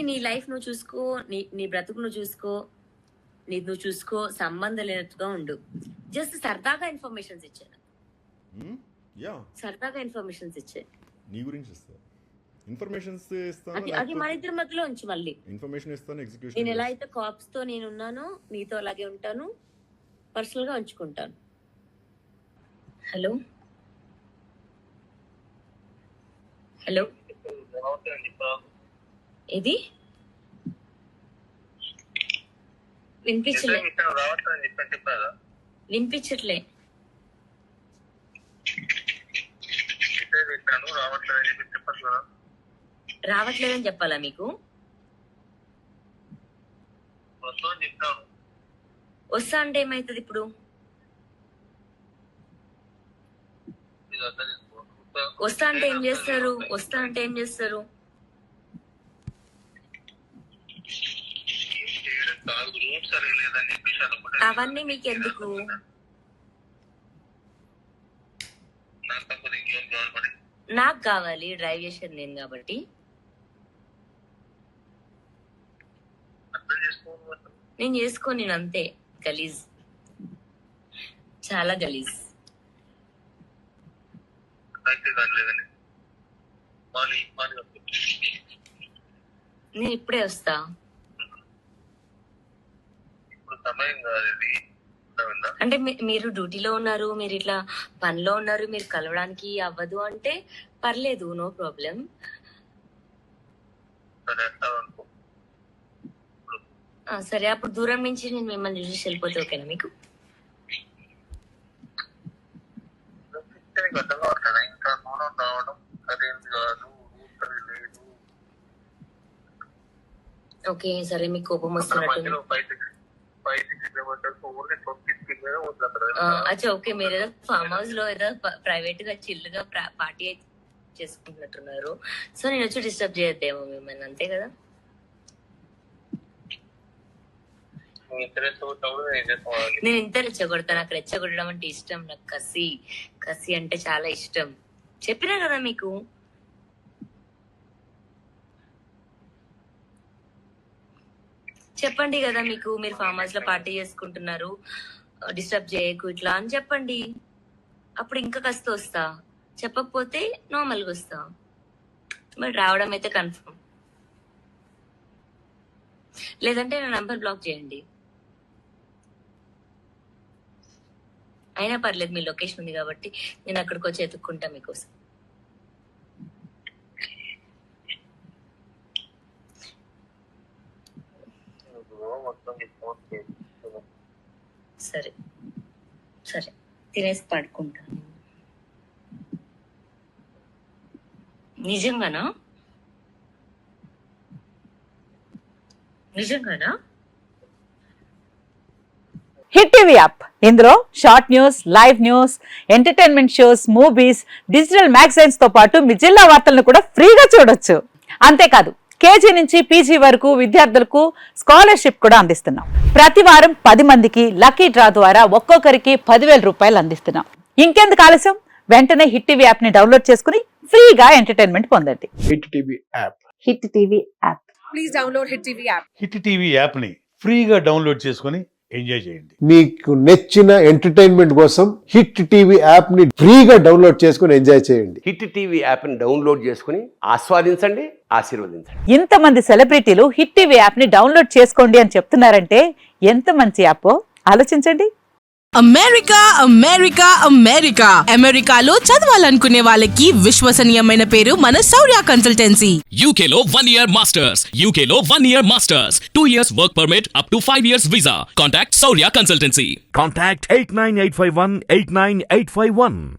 నీ లైఫ్ నువ్వు చూసుకో, నీ బ్రతుకు నువ్వు చూసుకో, నువ్వు చూసుకో, సంబంధం లేనట్టుగా ఉండు. జస్ట్ సరదాగా ఇన్ఫర్మేషన్స్ ఇచ్చాను. సరదాగా ఇన్ఫర్మేషన్స్ ఇచ్చే నీ గురించి ఇన్ఫర్మేషన్స్ ఇస్తాను. అది మన ఇద్దరి మధ్యలో ఉంచి మళ్ళీ ఇన్ఫర్మేషన్ ఇస్తాను, ఎగ్జిక్యూషన్. నేను ఎలా అయితే కాప్స్ తో నేను ఉన్నానో నీతో అలాగే ఉంటాను, పర్సనల్ గా ఉంచుకుంటాను. హలో హలో, ఇది వినిపించలే. రావట్లేదని చెప్పాలా మీకు? వస్తా అంటే ఏమైతుంది ఇప్పుడు? వస్తా అంటే ఏం చేస్తారు? అవన్నీ మీకెందుకు? నాకు కావాలి, డ్రైవ్ చేసేది నేను కాబట్టి. నేను చేసుకోను, నేను అంతే గలీజ్, చాలా గలీజ్. నేను ఇప్పుడే వస్తా. అంటే మీరు డ్యూటీలో ఉన్నారు, మీరు ఇట్లా పనిలో ఉన్నారు, మీరు కలవడానికి అవ్వదు అంటే పర్లేదు, నో ప్రాబ్లం. సరే, అప్పుడు దూరం నుంచి నేను మిమ్మల్ని చూసి వెళ్ళిపోతే ఓకేనా మీకు? ఓకే సరే, మీకు కోపం వస్తున్నట్టు. అచ్చా ఓకే, మీరు ఏదో ఫామ్ హౌస్ లో ఏదో ప్రైవేట్ గా చిల్ గా పార్టీ చేసుకుంటున్నట్టున్నారు. సో నేను వచ్చి డిస్టర్బ్ చేయొద్దేమో మిమ్మల్ని, అంతే కదా? నేను ఇంత రెచ్చగొడతాను. నాకు రెచ్చగొట్టడం అంటే ఇష్టం, నాకు కసి అంటే చాలా ఇష్టం. చెప్పినా కదా మీకు. చెప్పండి కదా మీకు, మీరు ఫామ్ హౌస్ లో పార్టీ చేసుకుంటున్నారు, డిస్టర్బ్ చేయకు ఇట్లా అని చెప్పండి. అప్పుడు ఇంకా కస్తూ వస్తా, చెప్పకపోతే నార్మల్గా వస్తా. మరి రావడం అయితే కన్ఫర్మ్, లేదంటే నా నంబర్ బ్లాక్ చేయండి. అయినా పర్లేదు, మీ లొకేషన్ ఉంది కాబట్టి నేను అక్కడికి వచ్చి ఎత్తుక్కుంటా మీకోసం. సరే సరే, తినేసి పడుకుంటాను. నిజంగానా? హిట్ టీవీ యాప్, ఇందులో short news, live news, entertainment shows, movies, digital magazines తో పాటు మీ జిల్లా వార్తలను కూడా ఫ్రీగా చూడొచ్చు. అంతేకాదు, కేజీ నుంచి పీజీ వరకు విద్యార్థులకు స్కాలర్షిప్ కూడా అందిస్తున్నాం. ప్రతి వారం 10 మందికి లక్కీ డ్రా ద్వారా ఒక్కొక్కరికి 10,000 రూపాయలు అందిస్తున్నాం. ఇంకెందుకు ఆలస్యం, వెంటనే హిట్ టీవీ యాప్ ని డౌన్లోడ్ చేసుకుని ఫ్రీగా ఎంటర్టైన్మెంట్ పొందండి. Hit TV app, hit TV app, please download hit TV app. Hit TV app ని ఫ్రీగా డౌన్లోడ్ చేసుకుని ఎంజాయ్ చేయండి. మీకు నచ్చిన ఎంటర్టైన్మెంట్ కోసం హిట్ టీవీ యాప్ ని ఫ్రీగా డౌన్లోడ్ చేసుకుని ఎంజాయ్ చేయండి. హిట్ టీవీ యాప్ ని డౌన్లోడ్ చేసుకుని ఆస్వాదించండి, ఆశీర్వదించండి. ఇంతమంది సెలబ్రిటీలు హిట్ టీవీ యాప్ ని డౌన్లోడ్ చేసుకోండి అని చెప్తున్నారంటే ఎంత మంచి యాప్ ఆలోచించండి. అమెరికా అమెరికా అమెరికా అమెరికాలో చదవాలనుకునే వాళ్ళకి విశ్వసనీయమైన పేరు మన శౌర్య కన్సల్టెన్సీ. UK లో 1 year masters, UK లో 1 year masters, 2 years work permit up to 5 years visa. Contact Saurya Consultancy. Contact 89851 89851.